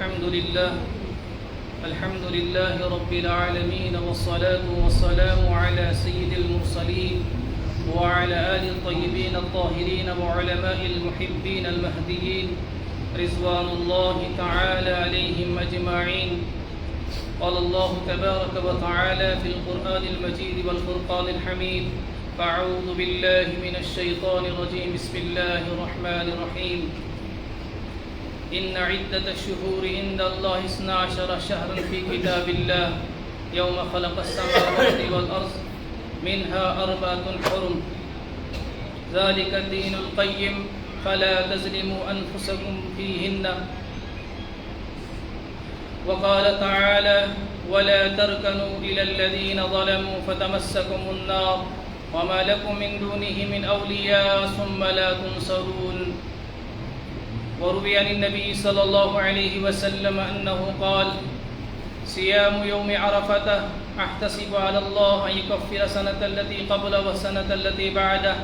الحمد لله رب العالمين، والصلاة والسلام على سيد المرسلين وعلى آل الطيبين الطاهرين وعلماء المحبين المهديين رضوان الله تعالى عليهم أجمعين. قال الله تبارك وتعالى في القرآن المجيد والفرقان الحميد: أعوذ بالله من الشيطان الرجيم، بسم الله الرحمن الرحيم. إن عدة الشهور عند الله 12 شهرا في كتاب الله يوم خلق السماوات والأرض منها 4 حرم ذلك الدين القيم فلا تظلموا أنفسكم فيهن. وقال تعالى: ولا تركنوا إلى الذين ظلموا فتمسكم النار وما لكم من دونه من أولياء ثم لا تنصرون. وروي عن النبي صلى الله عليه وسلم أنه قال: صيام يوم عرفة أحتسب على الله أن يكفر سنة التي قبله والسنة التي بعده،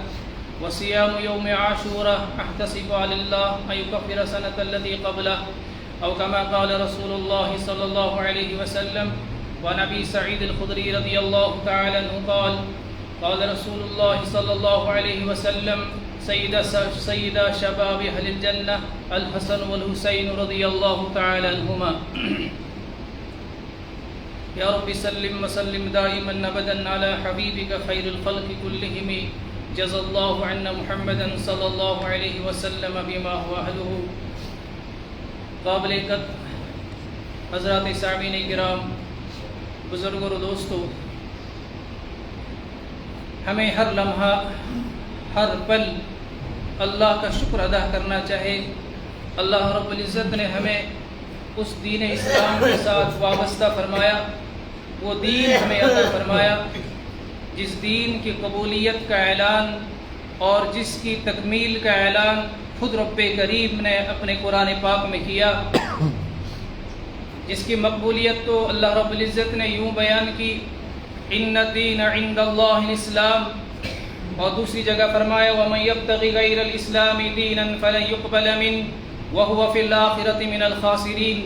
وصيام يوم عاشوراء أحتسب على الله أن يكفر سنة التي قبله، أو كما قال رسول الله صلى الله عليه وسلم. وعن أبي سعيد الخدري رضي الله تعالى عنه قال: قال رسول الله صلى الله عليه وسلم: سيد شباب أهل الجنة الحسن والحسين رضي الله تعالى عنهما. يا رب سلم وسلم دائما أبدا على حبيبك خير الخلق كلهم، جزا الله عنا محمدا صلى الله عليه وسلم بما هو أهله. قابل قدر حضرات سامعین کرام، بزرگوں اور دوستو، ہمیں ہر لمحہ ہر پل اللہ کا شکر ادا کرنا چاہے. اللہ رب العزت نے ہمیں اس دین اسلام کے ساتھ وابستہ فرمایا، وہ دین ہمیں عطا فرمایا جس دین کی قبولیت کا اعلان اور جس کی تکمیل کا اعلان خود رب کریم نے اپنے قرآن پاک میں کیا، جس کی مقبولیت تو اللہ رب العزت نے یوں بیان کی: ان الدین عند اللہ الاسلام، اور دوسری جگہ فرمایا: ومن یبتغی غیر الاسلام دینا فلن یقبل منہ وہو فی الآخرۃ من الخاسرین.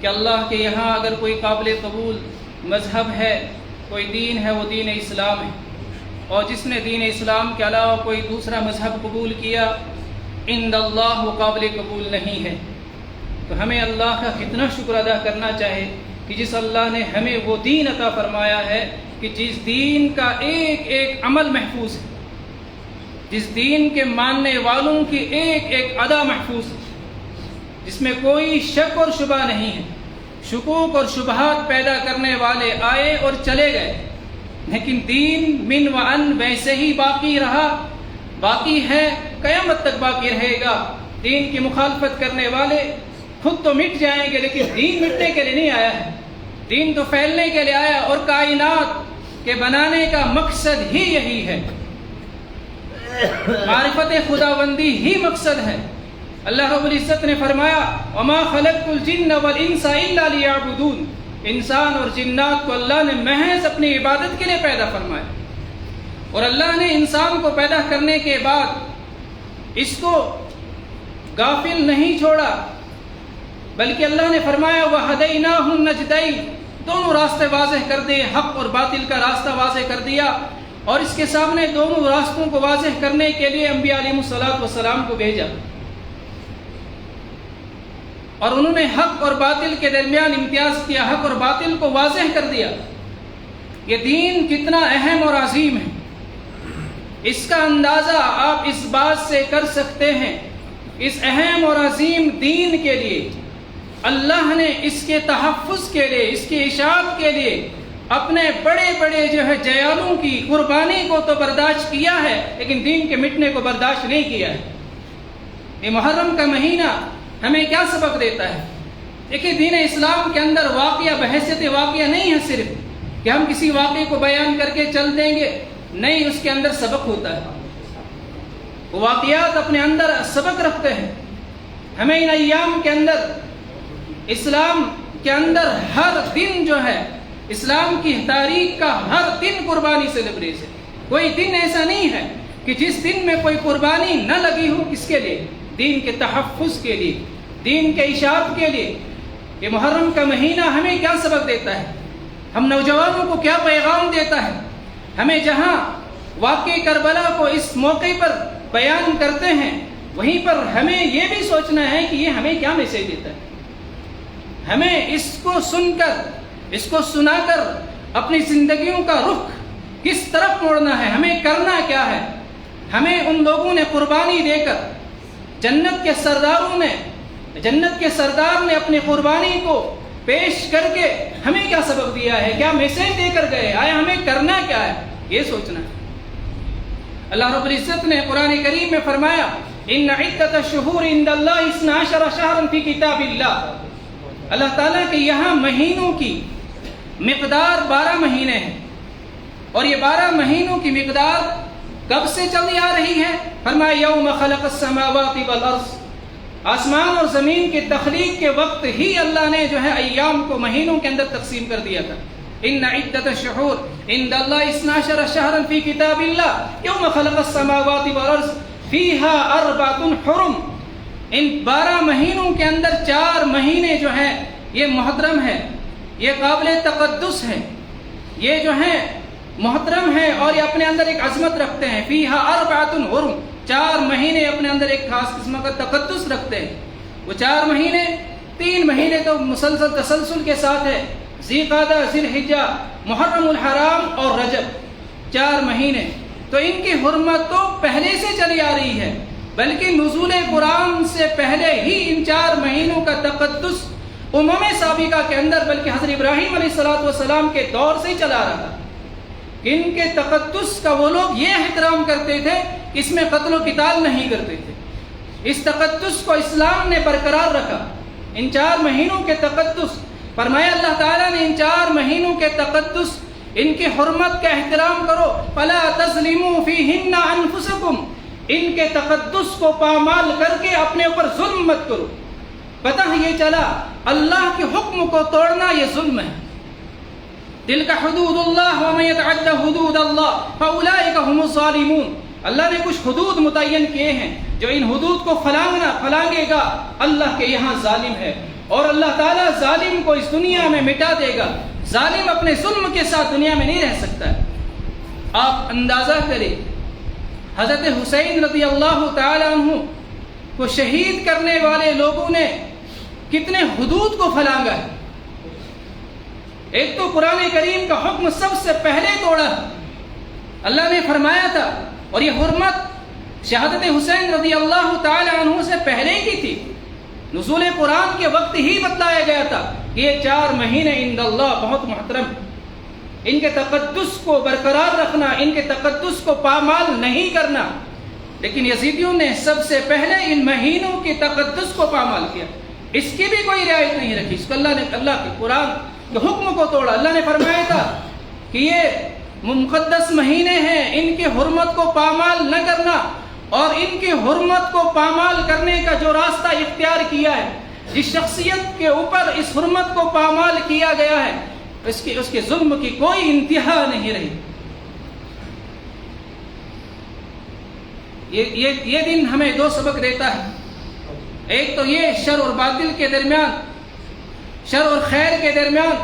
کہ اللہ کے یہاں اگر کوئی قابل قبول مذہب ہے، کوئی دین ہے، وہ دین اسلام ہے، اور جس نے دین اسلام کے علاوہ کوئی دوسرا مذہب قبول کیا، عند اللہ وہ قابل قبول نہیں ہے. تو ہمیں اللہ کا کتنا شکر ادا کرنا چاہے کہ جس اللہ نے ہمیں وہ دین عطا فرمایا ہے کہ جس دین کا ایک ایک عمل محفوظ ہے، جس دین کے ماننے والوں کی ایک ایک ادا محفوظ ہے، جس میں کوئی شک اور شبہ نہیں ہے. شکوک اور شبہات پیدا کرنے والے آئے اور چلے گئے، لیکن دین من و ان ویسے ہی باقی رہا، باقی ہے، قیامت تک باقی رہے گا. دین کی مخالفت کرنے والے خود تو مٹ جائیں گے، لیکن دین مٹنے کے لیے نہیں آیا ہے. دین تو پھیلنے کے لیے آیا، اور کائنات کے بنانے کا مقصد ہی یہی ہے. معرفت خداوندی ہی مقصد ہے. اللہ رب العزت نے فرمایا: وما خلقت الجن والانس الا لیعبدون. انسان اور جنات کو اللہ نے محض اپنی عبادت کے لیے پیدا فرمایا. اور اللہ نے انسان کو پیدا کرنے کے بعد اس کو غافل نہیں چھوڑا، بلکہ اللہ نے فرمایا: وَهَدَيْنَاهُ النَّجْدَيْنِ. دونوں راستے واضح کر دیے، حق اور باطل کا راستہ واضح کر دیا، اور اس کے سامنے دونوں راستوں کو واضح کرنے کے لیے انبیاء علیہ السلام کو بھیجا، اور انہوں نے حق اور باطل کے درمیان امتیاز کیا، حق اور باطل کو واضح کر دیا. یہ دین کتنا اہم اور عظیم ہے، اس کا اندازہ آپ اس بات سے کر سکتے ہیں. اس اہم اور عظیم دین کے لیے اللہ نے اس کے تحفظ کے لیے، اس کی اشاعت کے لیے اپنے بڑے بڑے جیالوں کی قربانی کو تو برداشت کیا ہے، لیکن دین کے مٹنے کو برداشت نہیں کیا ہے. یہ محرم کا مہینہ ہمیں کیا سبق دیتا ہے؟ دیکھیے، دین اسلام کے اندر واقعہ بحیثیت واقعہ نہیں ہے صرف کہ ہم کسی واقعے کو بیان کر کے چل دیں گے، نہیں، اس کے اندر سبق ہوتا ہے. وہ واقعات اپنے اندر سبق رکھتے ہیں. ہمیں ان ایام کے اندر، اسلام کے اندر ہر دن اسلام کی تاریخ کا ہر دن قربانی سے لبریز ہے. کوئی دن ایسا نہیں ہے کہ جس دن میں کوئی قربانی نہ لگی ہو. کس کے لیے؟ دین کے تحفظ کے لیے، دین کے اشاعت کے لیے. یہ محرم کا مہینہ ہمیں کیا سبق دیتا ہے، ہم نوجوانوں کو کیا پیغام دیتا ہے. ہمیں جہاں واقعہ کربلا کو اس موقع پر بیان کرتے ہیں وہیں پر ہمیں یہ بھی سوچنا ہے کہ یہ ہمیں کیا میسج دیتا ہے. ہمیں اس کو سن کر، اس کو سنا کر اپنی زندگیوں کا رخ کس طرف موڑنا ہے، ہمیں کرنا کیا ہے. ہمیں ان لوگوں نے قربانی دے کر، جنت کے سردار نے اپنی قربانی کو پیش کر کے ہمیں کیا سبق دیا ہے، کیا میسج دے کر گئے، آیا ہمیں کرنا کیا ہے، یہ سوچنا ہے. اللہ رب العزت نے قرآن کریم میں فرمایا ان عدت الشہور عند اللہ 12 شہرا فی کتاب اللہ. اللہ تعالیٰ کے یہاں مہینوں کی مقدار 12 مہینے ہیں، اور یہ 12 مہینوں کی مقدار کب سے چلی آ رہی ہے؟ فرمایا یوم خلق السماوات والارض، آسمان اور زمین کی تخلیق کے وقت ہی اللہ نے جو ہے ایام کو مہینوں کے اندر تقسیم کر دیا تھا. ان عدت الشہور عند اللہ 12 شہرا فی کتاب اللہ یوم خلق السماوات والارض فیہا 4 حرم. ان 12 مہینوں کے اندر 4 مہینے جو ہیں یہ محترم ہے، یہ قابل تقدس ہے، یہ جو ہے محترم ہے اور یہ اپنے اندر ایک عظمت رکھتے ہیں. فیہا 4 حرم، 4 مہینے اپنے اندر ایک خاص قسم کا تقدس رکھتے ہیں. وہ 4 مہینے، 3 مہینے تو مسلسل تسلسل کے ساتھ ہے، ذی قعدہ، ذی الحجہ، محرم الحرام اور رجب، 4 مہینے. تو ان کی حرمت تو پہلے سے چلی آ رہی ہے، بلکہ نزول قرآن سے پہلے ہی ان 4 مہینوں کا تقدس سابقہ کے اندر، بلکہ حضرت ابراہیم علیہ السلام کے دور سے ہی چلا رہا تھا. ان کے تقدس کا وہ لوگ یہ احترام کرتے تھے، اس میں قتل و قتال نہیں کرتے تھے. اس تقدس کو اسلام نے برقرار رکھا. ان 4 مہینوں کے تقدس، فرمایا اللہ تعالیٰ نے ان 4 مہینوں کے تقدس، ان کی حرمت کا احترام کرو. فلا تظلموا فیہن انفسکم، ان کے تقدس کو پامال کر کے اپنے اوپر ظلم مت کرو. پتہ یہ چلا اللہ کے حکم کو توڑنا یہ ظلم ہے. تلک حدود اللہ ومن یتعد حدود اللہ فاولئک هم الظالمون. اللہ نے کچھ حدود متعین کیے ہیں، جو ان حدود کو پھلانگے گا اللہ کے یہاں ظالم ہے، اور اللہ تعالیٰ ظالم کو اس دنیا میں مٹا دے گا. ظالم اپنے ظلم کے ساتھ دنیا میں نہیں رہ سکتا ہے. آپ اندازہ کریں حضرت حسین رضی اللہ تعالی عنہ کو شہید کرنے والے لوگوں نے کتنے حدود کو پھلانگا ہے. ایک تو قرآن کریم کا حکم سب سے پہلے توڑا اللہ نے فرمایا تھا، اور یہ حرمت شہادت حسین رضی اللہ تعالی عنہ سے پہلے کی تھی. نزول قرآن کے وقت ہی بتلایا گیا تھا کہ یہ 4 مہینے عند اللہ بہت محترم، ان کے تقدس کو برقرار رکھنا، ان کے تقدس کو پامال نہیں کرنا. لیکن یزیدیوں نے سب سے پہلے ان مہینوں کے تقدس کو پامال کیا، اس کی بھی کوئی رعایت نہیں رکھی. اس کو اللہ کے قرآن کے حکم کو توڑا. اللہ نے فرمایا تھا کہ یہ مقدس مہینے ہیں، ان کی حرمت کو پامال نہ کرنا، اور ان کی حرمت کو پامال کرنے کا جو راستہ اختیار کیا ہے، جس شخصیت کے اوپر اس حرمت کو پامال کیا گیا ہے، اس کے ظلم کی کوئی انتہا نہیں رہی. یہ دن ہمیں 2 سبق دیتا ہے. ایک تو یہ شر اور باطل کے درمیان، شر اور خیر کے درمیان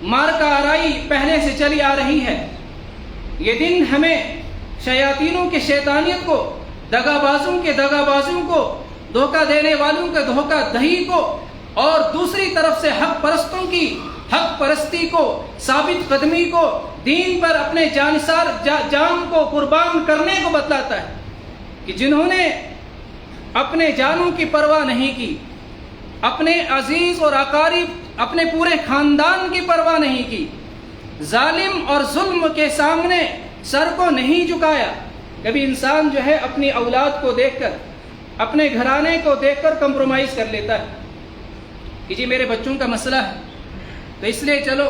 مارکہ آرائی پہلے سے چلی آ رہی ہے. یہ دن ہمیں شیاطینوں کی شیطانیت کو، دغا بازوں کو، دھوکہ دینے والوں کے دھوکہ دہی کو، اور دوسری طرف سے حق پرستوں کی حق پرستی کو، ثابت قدمی کو، دین پر اپنے جان کو قربان کرنے کو بتلاتا ہے کہ جنہوں نے اپنے جانوں کی پرواہ نہیں کی، اپنے عزیز اور اقارب، اپنے پورے خاندان کی پرواہ نہیں کی، ظالم اور ظلم کے سامنے سر کو نہیں جھکایا. کبھی انسان جو ہے اپنی اولاد کو دیکھ کر، اپنے گھرانے کو دیکھ کر کمپرومائز کر لیتا ہے کہ جی میرے بچوں کا مسئلہ ہے تو اس لیے چلو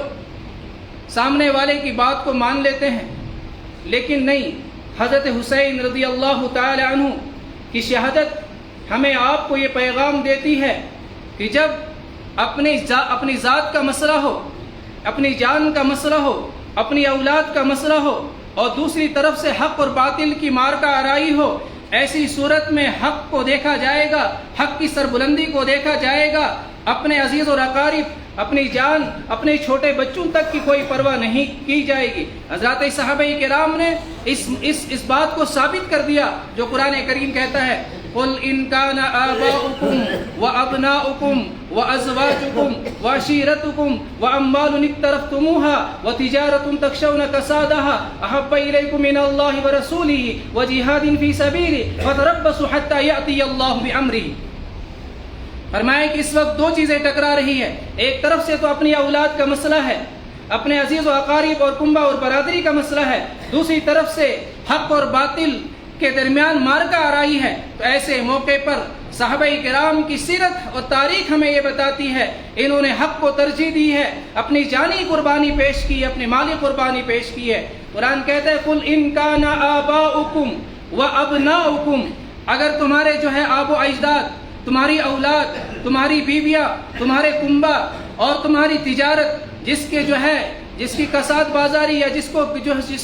سامنے والے کی بات کو مان لیتے ہیں. لیکن نہیں، حضرت حسین رضی اللہ تعالی عنہ کی شہادت ہمیں آپ کو یہ پیغام دیتی ہے کہ جب اپنی ذات کا مسئلہ ہو، اپنی جان کا مسئلہ ہو، اپنی اولاد کا مسئلہ ہو، اور دوسری طرف سے حق اور باطل کی مارکہ آرائی ہو، ایسی صورت میں حق کو دیکھا جائے گا، حق کی سربلندی کو دیکھا جائے گا، اپنے عزیز اور اقارب، اپنی جان، اپنے چھوٹے بچوں تک کی کوئی پرواہ نہیں کی جائے گی۔ حضرات صحابہ کرام نے اس بات کو ثابت کر دیا جو قرآن کریم کہتا ہے قُلْ إِنْ كَانَ آبَاؤُكُمْ وَأَبْنَاؤُكُمْ وَأَزْوَاجُكُمْ وَعَشِيرَتُكُمْ وَأَمْوَالٌ اقْتَرَفْتُمُوهَا وَتِجَارَةٌ تَخْشَوْنَ كَسَادَهَا أَحَبَّ إِلَيْكُم مِّنَ اللَّهِ وَرَسُولِهِ وَجِهَادٍ فِي سَبِيلِهِ فَتَرَبَّصُوا حَتَّى يَأْتِيَ اللَّهُ بِأَمْرِهِ۔ فرمایا کہ اس وقت دو چیزیں ٹکرا رہی ہے، ایک طرف سے تو اپنی اولاد کا مسئلہ ہے، اپنے عزیز و اقارب اور کنبہ اور برادری کا مسئلہ ہے، دوسری طرف سے حق اور باطل کے درمیان مارکا آرائی ہے۔ تو ایسے موقع پر صحابہ کرام کی سیرت اور تاریخ ہمیں یہ بتاتی ہے انہوں نے حق کو ترجیح دی ہے، اپنی جانی قربانی پیش کی، اپنی مالی قربانی پیش کی ہے۔ قرآن کہتا ہے قُلْ إِنْ كَانَ آبَاؤُكُمْ وَأَبْنَاؤُكُمْ، اگر تمہارے جو ہے آب و اجداد، تمہاری اولاد، تمہاری بیویاں، تمہارے کنبہ اور تمہاری تجارت جس کی کساد بازاری یا جس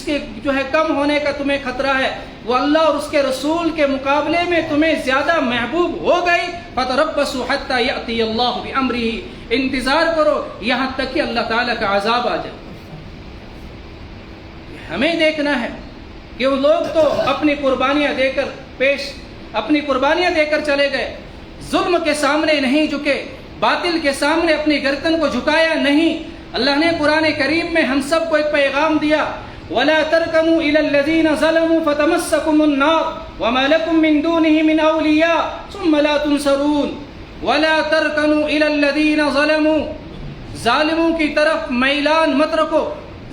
کے جو ہے کم ہونے کا تمہیں خطرہ ہے، وہ اللہ اور اس کے رسول کے مقابلے میں تمہیں زیادہ محبوب ہو گئی، فَتَرَبَّصُوا حَتَّى يَأْتِيَ اللَّهُ بِأَمْرِهِ، انتظار کرو یہاں تک کہ اللہ تعالیٰ کا عذاب آ جائے۔ ہمیں دیکھنا ہے کہ وہ لوگ تو اپنی قربانیاں دے کر چلے گئے، ظلم کے سامنے نہیں جھکے، باطل کے سامنے اپنی گردن کو جھکایا نہیں۔ اللہ نے قرآن کریم میں ہم سب کو ایک پیغام دیا وَلَا تَرْكَنُوا إِلَى الَّذِينَ ظَلَمُوا فَتَمَسَّكُمُ النَّارُ وَمَا لَكُم مِّن دُونِهِ مِنْ أَوْلِيَاءَ ثُمَّ لَا تُنصَرُونَ وَلَا تَرْكَنُوا إِلَى الَّذِينَ ظَلَمُوا، ظالموں کی طرف میلان مت رکھو،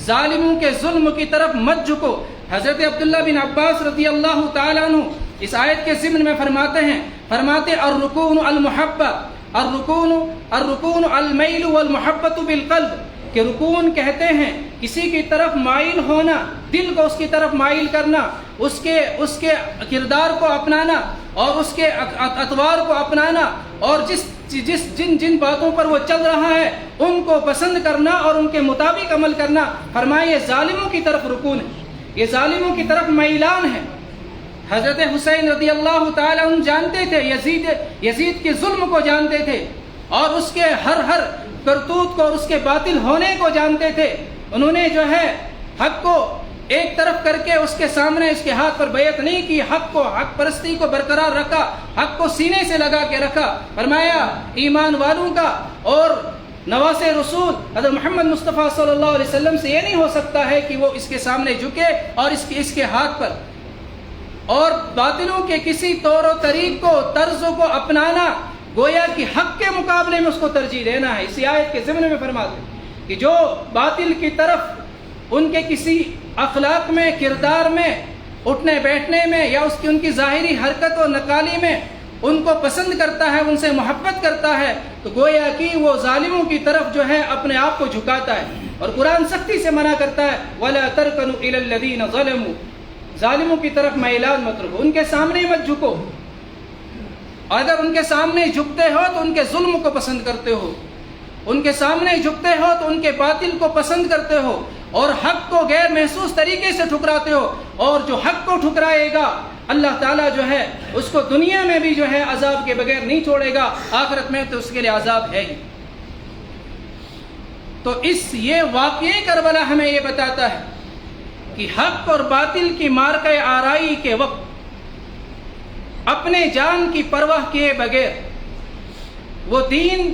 ظالموں کے ظلم کی طرف مت جھکو۔ حضرت عبداللہ بن عباس رضی اللہ تعالیٰ عنہ اس آیت کے ضمن میں فرماتے الرکون المحبہ، الرکون المیل والمحبت بالقلب، کہ رکون کہتے ہیں کسی کی طرف مائل ہونا، دل کو اس کی طرف مائل کرنا، اس کے کردار کو اپنانا اور اس کے اطوار کو اپنانا، اور جن باتوں پر وہ چل رہا ہے ان کو پسند کرنا اور ان کے مطابق عمل کرنا۔ فرمایا یہ ظالموں کی طرف رکون ہے، یہ ظالموں کی طرف میلان ہے۔ حضرت حسین رضی اللہ تعالیٰ عنہ جانتے تھے، یزید کے ظلم کو جانتے تھے اور اس کے ہر کرتوت کو اور اس کے باطل ہونے کو جانتے تھے۔ انہوں نے جو ہے حق کو ایک طرف کر کے اس کے سامنے اس کے ہاتھ پر بیعت نہیں کی، حق پرستی کو برقرار رکھا، حق کو سینے سے لگا کے رکھا۔ فرمایا ایمان والوں کا اور نواز رسول حضرت محمد مصطفیٰ صلی اللہ علیہ وسلم سے یہ نہیں ہو سکتا ہے کہ وہ اس کے سامنے جھکے اور اس کے ہاتھ پر، اور باطلوں کے کسی طور و طریق کو، طرز کو اپنانا، گویا کہ حق کے مقابلے میں اس کو ترجیح دینا ہے۔ اسی آیت کے ضمن میں فرماتے ہیں کہ جو باطل کی طرف ان کے کسی اخلاق میں، کردار میں، اٹھنے بیٹھنے میں یا ان کی ظاہری حرکت و نقالی میں ان کو پسند کرتا ہے، ان سے محبت کرتا ہے، تو گویا کہ وہ ظالموں کی طرف جو ہے اپنے آپ کو جھکاتا ہے۔ اور قرآن سختی سے منع کرتا ہے وَلَا تَرْكَنُوا إِلَى الَّذِينَ ظَلَمُوا، ظالموں کی طرف میلان مت رکھو، ان کے سامنے مت جھکو۔ اگر ان کے سامنے جھکتے ہو تو ان کے ظلم کو پسند کرتے ہو، ان کے سامنے جھکتے ہو تو ان کے باطل کو پسند کرتے ہو، اور حق کو غیر محسوس طریقے سے ٹھکراتے ہو۔ اور جو حق کو ٹھکرائے گا اللہ تعالیٰ جو ہے اس کو دنیا میں بھی جو ہے عذاب کے بغیر نہیں چھوڑے گا، آخرت میں تو اس کے لیے عذاب ہے ہی۔ تو یہ واقعہ کربلا ہمیں یہ بتاتا ہے کہ حق اور باطل کی مارکہ آرائی کے وقت اپنے جان کی پرواہ کیے بغیر وہ دین،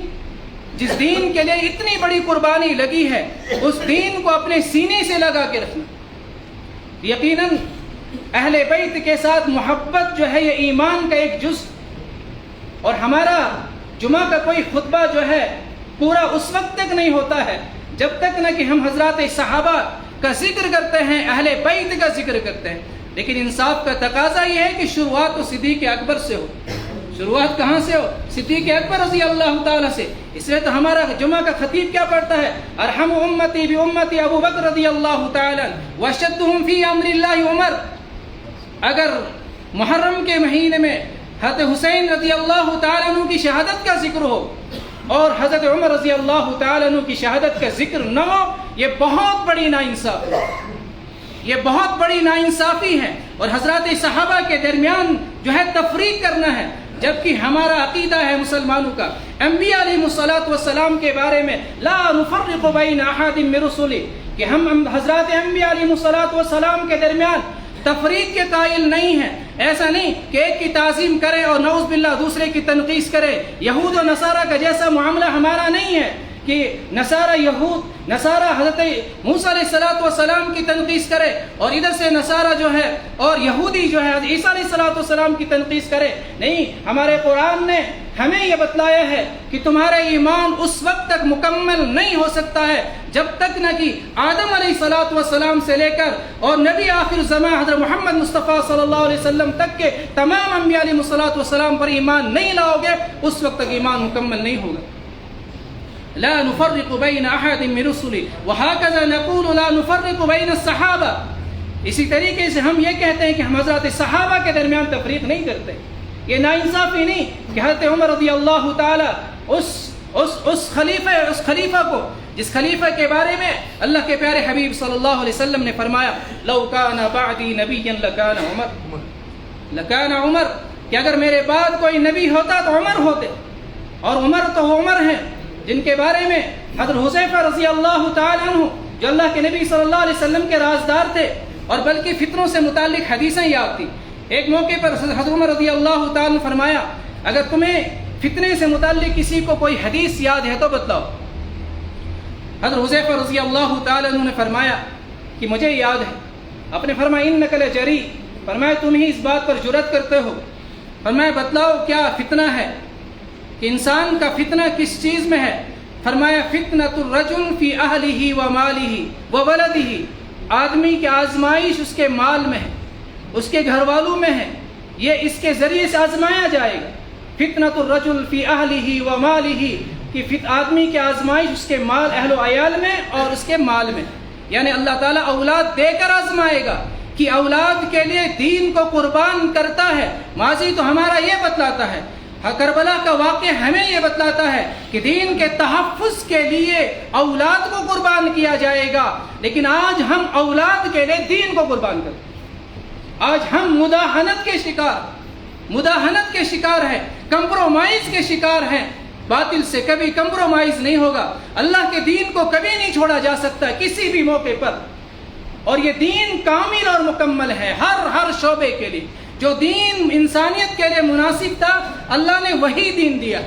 جس دین کے لیے اتنی بڑی قربانی لگی ہے، اس دین کو اپنے سینے سے لگا کے رکھنا۔ یقیناً اہل بیت کے ساتھ محبت جو ہے یہ ایمان کا ایک جز، اور ہمارا جمعہ کا کوئی خطبہ جو ہے پورا اس وقت تک نہیں ہوتا ہے جب تک نہ کہ ہم حضرات صحابہ کا ذکر کرتے ہیں، اہل بیت کا ذکر کرتے ہیں۔ لیکن انصاف کا تقاضا یہ ہے کہ شروعات تو صدیق اکبر سے ہو۔ شروعات کہاں سے ہو؟ صدیق اکبر رضی اللہ تعالیٰ سے۔ اس لیے تو ہمارا جمعہ کا خطیب کیا پڑھتا ہے؟ ارحم امتی بامتی ابو بکر رضی اللہ تعالیٰ واشدہم فی امر اللہ عمر۔ اگر محرم کے مہینے میں حضرت حسین رضی اللہ تعالیٰ عنہ کی شہادت کا ذکر ہو اور حضرت عمر رضی اللہ تعالیٰ عنہ کی شہادت کا ذکر نہ ہو، یہ بہت بڑی ناانصافی ہے، یہ بہت بڑی ناانصافی ہے۔ اور حضرات صحابہ کے درمیان جو ہے تفریق کرنا ہے، جبکہ ہمارا عقیدہ ہے مسلمانوں کا انبیاء علیہ الصلوۃ والسلام کے بارے میں لا نفرق بین احد من رسلہ، کہ ہم حضرات انبیاء علیہ الصلوۃ والسلام کے درمیان تفریق کے قائل نہیں ہیں۔ ایسا نہیں کہ ایک کی تعظیم کرے اور نعوذ باللہ دوسرے کی تنقیص کرے۔ یہود و نصارہ کا جیسا معاملہ ہمارا نہیں ہے کہ نصارہ حضرت موسیٰ علیہ السلام کی تنقیص کرے اور ادھر سے نصارہ جو ہے اور یہودی جو ہے عیسیٰ علیہ السلام کی تنقیص کرے۔ نہیں، ہمارے قرآن نے ہمیں یہ بتلایا ہے کہ تمہارا ایمان اس وقت تک مکمل نہیں ہو سکتا ہے جب تک نہ کہ آدم علیہ السلام سے لے کر اور نبی آخر زمان حضرت محمد مصطفیٰ صلی اللہ علیہ وسلم تک کے تمام انبیاء علیہ السلام پر ایمان نہیں لاؤ گے، اس وقت تک ایمان مکمل نہیں ہوگا۔ لا نفرق بین احد من رسلہ وہکذا نقول لا نفرق بین الصحابہ، اسی طریقے سے ہم یہ کہتے ہیں کہ ہم حضرات صحابہ کے درمیان تفریق نہیں کرتے۔ یہ ناانصافی نہیں کہ حضرت عمر رضی اللہ تعالی اس خلیفہ کو، جس خلیفہ کے بارے میں اللہ کے پیارے حبیب صلی اللہ علیہ وسلم نے فرمایا لو کان بعدی نبیا لکان عمر، کہ اگر میرے بعد کوئی نبی ہوتا تو عمر ہوتے، اور عمر تو وہ عمر ہیں جن کے بارے میں حضرت حذیفہ رضی اللہ تعالی عنہ جو اللہ کے نبی صلی اللہ علیہ وسلم کے رازدار تھے اور بلکہ فتنوں سے متعلق حدیثیں یاد تھی۔ ایک موقع پر حضرت عمر رضی اللہ تعالی عنہ فرمایا اگر تمہیں فتنے سے متعلق کسی کو کوئی حدیث یاد ہے تو بتلاؤ۔ حضرت حذیفہ رضی اللہ تعالی عنہ نے فرمایا کہ مجھے یاد ہے۔ آپ نے فرمایا انک لجری، فرمایا تم ہی اس بات پر جرأت کرتے ہو، فرمایا بتلاؤ کیا فتنہ ہے، کہ انسان کا فتنہ کس چیز میں ہے؟ فرمایا فتنۃ الرجل فی اہلہ و مالہ و ولدہ، آدمی کی آزمائش اس کے مال میں ہے، اس کے گھر والوں میں ہے، یہ اس کے ذریعے سے آزمایا جائے گا۔ فتنۃ الرجل فی اہلہ و مالہ، کہ آدمی کی آزمائش اس کے مال، اہل و عیال میں اور اس کے مال میں، یعنی اللہ تعالیٰ اولاد دے کر آزمائے گا کہ اولاد کے لیے دین کو قربان کرتا ہے۔ ماضی تو ہمارا یہ بتلاتا ہے، کربلا کا واقعہ ہمیں یہ بتلاتا ہے کہ دین کے تحفظ کے لیے اولاد کو قربان کیا جائے گا، لیکن آج ہم اولاد کے لیے دین کو قربان کرتے ہیں۔ آج ہم مداہنت کے شکار ہیں، کمپرومائز کے شکار ہیں۔ باطل سے کبھی کمپرومائز نہیں ہوگا، اللہ کے دین کو کبھی نہیں چھوڑا جا سکتا کسی بھی موقع پر، اور یہ دین کامل اور مکمل ہے ہر شعبے کے لیے۔ جو دین انسانیت کے لیے مناسب تھا اللہ نے وہی دین دیا،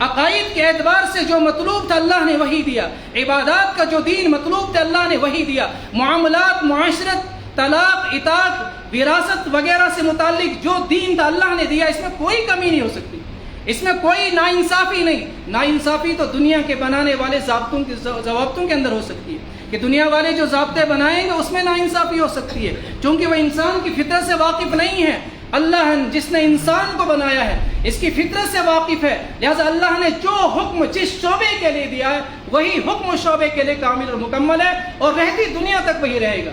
عقائد کے اعتبار سے جو مطلوب تھا اللہ نے وہی دیا، عبادات کا جو دین مطلوب تھا اللہ نے وہی دیا، معاملات، معاشرت، طلاق، عتاق، وراثت وغیرہ سے متعلق جو دین تھا اللہ نے دیا، اس میں کوئی کمی نہیں ہو سکتی، اس میں کوئی ناانصافی نہیں۔ ناانصافی تو دنیا کے بنانے والے ضوابطوں کے اندر ہو سکتی ہے، کہ دنیا والے جو ضابطے بنائیں گے اس میں ناانصافی ہو سکتی ہے، چونکہ وہ انسان کی فطرت سے واقف نہیں ہے۔ اللہ جس نے انسان کو بنایا ہے اس کی فطرت سے واقف ہے، لہذا اللہ نے جو حکم جس شعبے کے لیے دیا ہے وہی حکم شعبے کے لیے کامل اور مکمل ہے، اور رہتی دنیا تک وہی رہے گا۔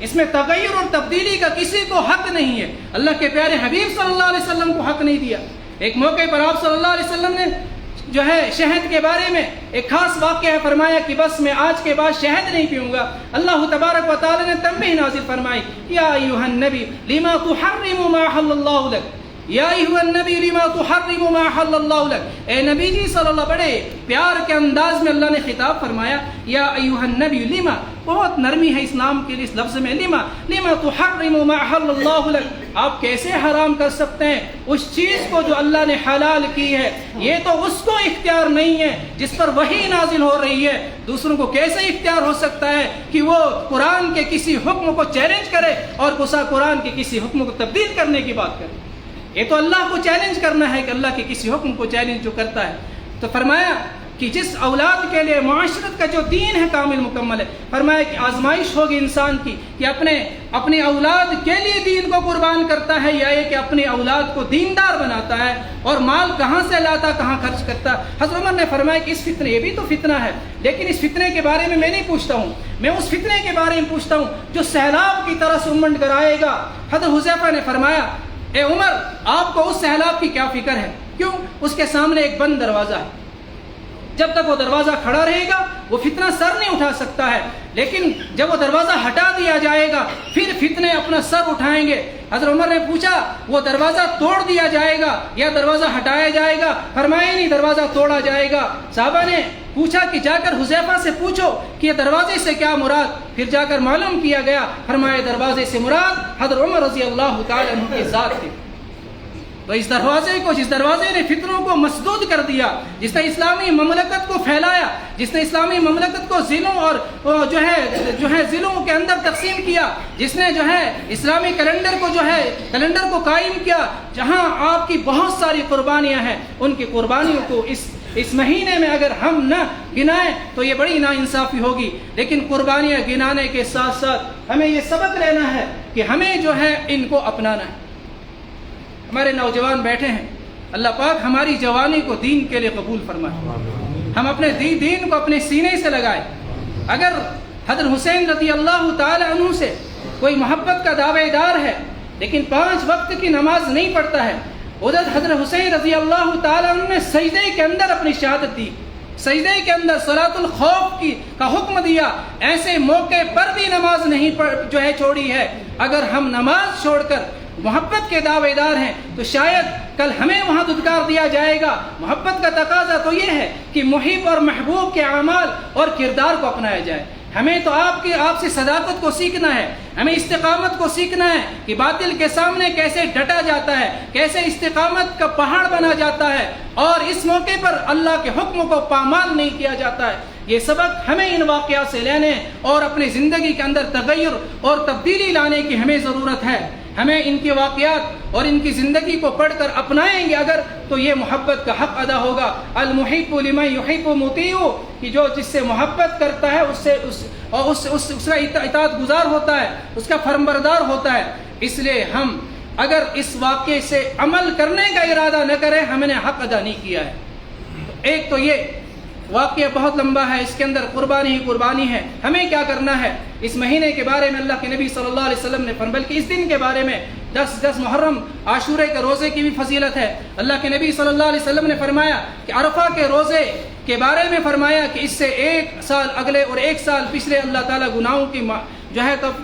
اس میں تغیر اور تبدیلی کا کسی کو حق نہیں ہے، اللہ کے پیارے حبیب صلی اللہ علیہ وسلم کو حق نہیں دیا۔ ایک موقع پر آپ صلی اللہ علیہ وسلم نے جو ہے شہد کے بارے میں ایک خاص واقعہ ہے، فرمایا کہ بس میں آج کے بعد شہد نہیں پیوں گا۔ اللہ تبارک و تعالی نے تنبیہ نازل فرمائی، یا ایھا النبی لما تحرم ما حل اللہ لک، یا ایھا النبی لما تحرم ما حل اللہ لک، اے نبی جی صلی اللہ، بڑے پیار کے انداز میں اللہ نے خطاب فرمایا، یا ایھا النبی لما، بہت نرمی ہے اسلام کے لیے اس لفظ میں، لما تحرم ما حل اللہ لک، آپ کیسے حرام کر سکتے ہیں اس چیز کو جو اللہ نے حلال کی ہے؟ یہ تو اس کو اختیار نہیں ہے جس پر وحی نازل ہو رہی ہے، دوسروں کو کیسے اختیار ہو سکتا ہے کہ وہ قرآن کے کسی حکم کو چیلنج کرے اور قرآن کے کسی حکم کو تبدیل کرنے کی بات کرے؟ یہ تو اللہ کو چیلنج کرنا ہے کہ اللہ کے کسی حکم کو چیلنج جو کرتا ہے۔ تو فرمایا کہ جس اولاد کے لیے معاشرت کا جو دین ہے کامل مکمل ہے، فرمایا کہ آزمائش ہوگی انسان کی کہ اپنے اولاد کے لیے دین کو قربان کرتا ہے یا یہ کہ اپنی اولاد کو دیندار بناتا ہے، اور مال کہاں سے لاتا کہاں خرچ کرتا۔ حضرت عمر نے فرمایا کہ اس فتنے، یہ بھی تو فتنہ ہے، لیکن اس فتنے کے بارے میں نہیں پوچھتا ہوں، میں اس فتنے کے بارے میں پوچھتا ہوں جو سیلاب کی طرح سے امنڈ کر آئے گا۔ حضرت حذیفہ نے فرمایا اے عمر، آپ کو اس سیلاب کی کیا فکر ہے؟ کیوں؟ اس کے سامنے ایک بند دروازہ ہے، جب تک وہ دروازہ کھڑا رہے گا وہ فتنہ سر نہیں اٹھا سکتا ہے، لیکن جب وہ دروازہ ہٹا دیا جائے گا پھر فتنے اپنا سر اٹھائیں گے۔ حضرت عمر نے پوچھا وہ دروازہ توڑ دیا جائے گا یا دروازہ ہٹایا جائے گا؟ فرمایا نہیں، دروازہ توڑا جائے گا۔ صحابہ نے پوچھا کہ جا کر حذیفہ سے پوچھو کہ یہ دروازے سے کیا مراد؟ پھر جا کر معلوم کیا گیا، فرمایا دروازے سے مراد حضرت عمر رضی اللہ تعالی عنہ کی ذات تھی۔ تو اس دروازے کو، جس دروازے نے فتنوں کو مسدود کر دیا، جس نے اسلامی مملکت کو پھیلایا، جس نے اسلامی مملکت کو ضلعوں اور جو ہے ضلعوں کے اندر تقسیم کیا، جس نے جو ہے اسلامی کیلنڈر کو قائم کیا، جہاں آپ کی بہت ساری قربانیاں ہیں، ان کی قربانیوں کو اس مہینے میں اگر ہم نہ گنائیں تو یہ بڑی ناانصافی ہوگی۔ لیکن قربانیاں گنانے کے ساتھ ساتھ ہمیں یہ سبق لینا ہے کہ ہمیں جو ہے ان کو اپنانا ہے۔ ہمارے نوجوان بیٹھے ہیں، اللہ پاک ہماری جوانی کو دین کے لیے قبول فرمائے، ہم اپنے دین کو اپنے سینے سے لگائیں۔ اگر حضرت حسین رضی اللہ تعالی عنہ سے کوئی محبت کا دعوے دار ہے لیکن 5 وقت کی نماز نہیں پڑھتا ہے، حضرت حسین رضی اللہ تعالی عنہ نے سجدے کے اندر اپنی شہادت دی، سجدے کے اندر صلاۃ الخوف کا حکم دیا، ایسے موقع پر بھی نماز نہیں چھوڑی ہے۔ اگر ہم نماز چھوڑ کر محبت کے دعوے دار ہیں تو شاید کل ہمیں وہاں دھتکار دیا جائے گا۔ محبت کا تقاضا تو یہ ہے کہ محب اور محبوب کے اعمال اور کردار کو اپنایا جائے۔ ہمیں تو آپ سے صداقت کو سیکھنا ہے، ہمیں استقامت کو سیکھنا ہے کہ باطل کے سامنے کیسے ڈٹا جاتا ہے، کیسے استقامت کا پہاڑ بنا جاتا ہے اور اس موقع پر اللہ کے حکم کو پامال نہیں کیا جاتا ہے۔ یہ سبق ہمیں ان واقعات سے لینے اور اپنی زندگی کے اندر تغیر اور تبدیلی لانے کی ہمیں ضرورت ہے۔ ہمیں ان کے واقعات اور ان کی زندگی کو پڑھ کر اپنائیں گے اگر تو یہ محبت کا حق ادا ہوگا۔ المحب لمن یحب مطیع، کہ جو جس سے محبت کرتا ہے اس کا اطاعت گزار ہوتا ہے، اس کا فرمانبردار ہوتا ہے۔ اس لیے ہم اگر اس واقعے سے عمل کرنے کا ارادہ نہ کریں ہم نے حق ادا نہیں کیا ہے۔ ایک تو یہ واقعہ بہت لمبا ہے، اس کے اندر قربانی ہی قربانی ہے۔ ہمیں کیا کرنا ہے؟ اس مہینے کے بارے میں اللہ کے نبی صلی اللہ علیہ وسلم نے فرمایا، بلکہ اس دن کے بارے میں 10 محرم عاشورے کے روزے کی بھی فضیلت ہے۔ اللہ کے نبی صلی اللہ علیہ وسلم نے فرمایا کہ عرفہ کے روزے کے بارے میں فرمایا کہ اس سے 1 سال اگلے اور 1 سال پچھلے اللہ تعالیٰ گناہوں کی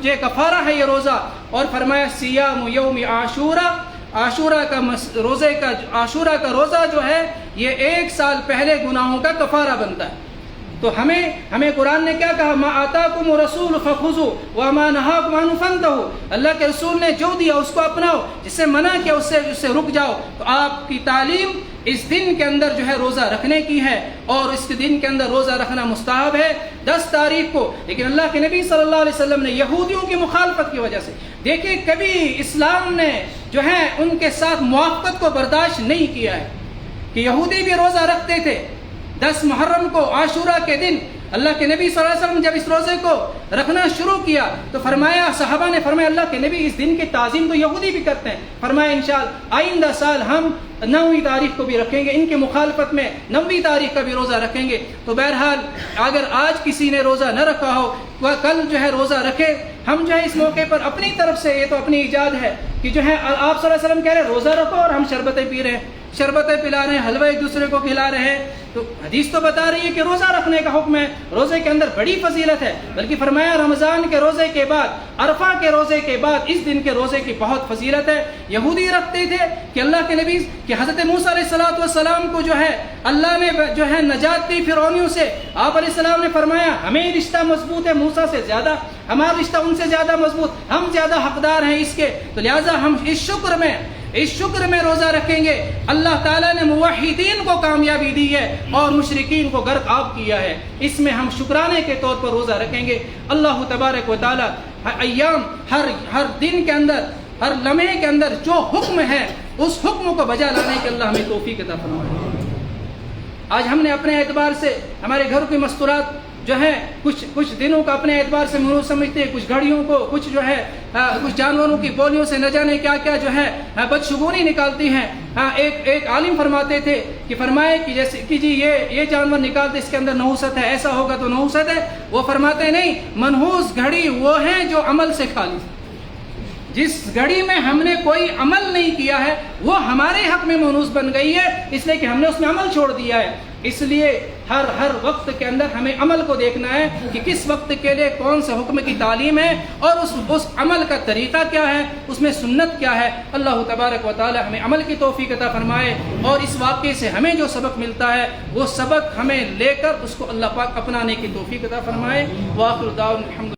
جو کفارہ ہے یہ روزہ، اور فرمایا صیام یوم عاشورہ کا روزہ جو ہے یہ 1 سال پہلے گناہوں کا کفارہ بنتا ہے۔ تو ہمیں قرآن نے کیا کہا؟ ما آتاکم الرسول فخذوا وما نہاکم عنہ فانتہوا، اللہ کے رسول نے جو دیا اس کو اپناؤ، جس سے منع کیا اس سے رک جاؤ۔ تو آپ کی تعلیم اس دن کے اندر جو ہے روزہ رکھنے کی ہے، اور اس دن کے اندر روزہ رکھنا مستحب ہے 10 تاریخ کو۔ لیکن اللہ کے نبی صلی اللہ علیہ وسلم نے یہودیوں کی مخالفت کی وجہ سے، دیکھیں کبھی اسلام نے جو ہے ان کے ساتھ موافقت کو برداشت نہیں کیا ہے کہ یہودی بھی روزہ رکھتے تھے 10 محرم کو عاشورہ کے دن۔ اللہ کے نبی صلی اللہ علیہ وسلم جب اس روزے کو رکھنا شروع کیا تو فرمایا، صحابہ نے فرمایا اللہ کے نبی اس دن کی تعظیم تو یہودی بھی کرتے ہیں، فرمایا انشاءاللہ آئندہ سال ہم 9ویں تاریخ کو بھی رکھیں گے، ان کی مخالفت میں 9ویں تاریخ کا بھی روزہ رکھیں گے۔ تو بہرحال اگر آج کسی نے روزہ نہ رکھا ہو وہ کل جو ہے روزہ رکھے۔ ہم جو ہے اس موقع پر اپنی طرف سے، یہ تو اپنی ایجاد ہے کہ جو ہے آپ صلی اللہ علیہ وسلم کہہ رہے ہیں روزہ رکھو اور ہم شربتیں پی رہے ہیں، شربتیں پلا رہے ہیں، حلوہ ایک دوسرے کو کھلا رہے ہیں۔ تو حدیث تو بتا رہی ہے کہ روزہ رکھنے کا حکم ہے، روزے کے اندر بڑی فضیلت ہے، بلکہ فرمایا رمضان کے روزے کے بعد، عرفہ کے روزے کے بعد اس دن کے روزے کی بہت فضیلت ہے۔ یہودی رکھتے تھے کہ اللہ کے نبی کہ حضرت موسیٰ علیہ السلام کو جو ہے اللہ نے جو ہے نجات دی فرعونیوں سے۔ آپ علیہ السلام نے فرمایا ہمیں رشتہ مضبوط ہے موسیٰ سے زیادہ، ہمارا رشتہ ان سے زیادہ مضبوط، ہم زیادہ حقدار ہیں اس کے، تو لہٰذا ہم اس شکر میں روزہ رکھیں گے۔ اللہ تعالیٰ نے موحدین کو کامیابی دی ہے اور مشرکین کو غرق کیا ہے، اس میں ہم شکرانے کے طور پر روزہ رکھیں گے۔ اللہ تبارک و تعالیٰ ایام ہر دن کے اندر، ہر لمحے کے اندر جو حکم ہے اس حکم کو بجا لانے کے اللہ ہمیں توفیق عطا فرمائے۔ آج ہم نے اپنے اعتبار سے ہمارے گھر کی مستورات جو ہے کچھ دنوں کا اپنے اعتبار سے منو سمجھتے ہیں، کچھ گھڑیوں کو، کچھ جو ہے کچھ جانوروں کی بولیوں سے نہ جانے کیا کیا جو ہے بدشگونی نکالتی ہیں۔ ایک عالم فرماتے تھے کہ فرمائے کہ جیسے کہ جی یہ جانور نکالتے اس کے اندر نحوست ہے، ایسا ہوگا تو نحوست ہے۔ وہ فرماتے نہیں، منحوس گھڑی وہ ہیں جو عمل سے خالی، جس گھڑی میں ہم نے کوئی عمل نہیں کیا ہے وہ ہمارے حق میں مونوس بن گئی ہے، اس لیے کہ ہم نے اس میں عمل چھوڑ دیا ہے۔ اس لیے ہر وقت کے اندر ہمیں عمل کو دیکھنا ہے کہ کس وقت کے لیے کون سے حکم کی تعلیم ہے اور اس عمل کا طریقہ کیا ہے، اس میں سنت کیا ہے۔ اللہ تبارک و تعالی ہمیں عمل کی توفیق عطا فرمائے، اور اس واقعے سے ہمیں جو سبق ملتا ہے وہ سبق ہمیں لے کر اس کو اللہ پاک اپنانے کی توفیق عطا فرمائے۔ وآخر دعوانا الحمد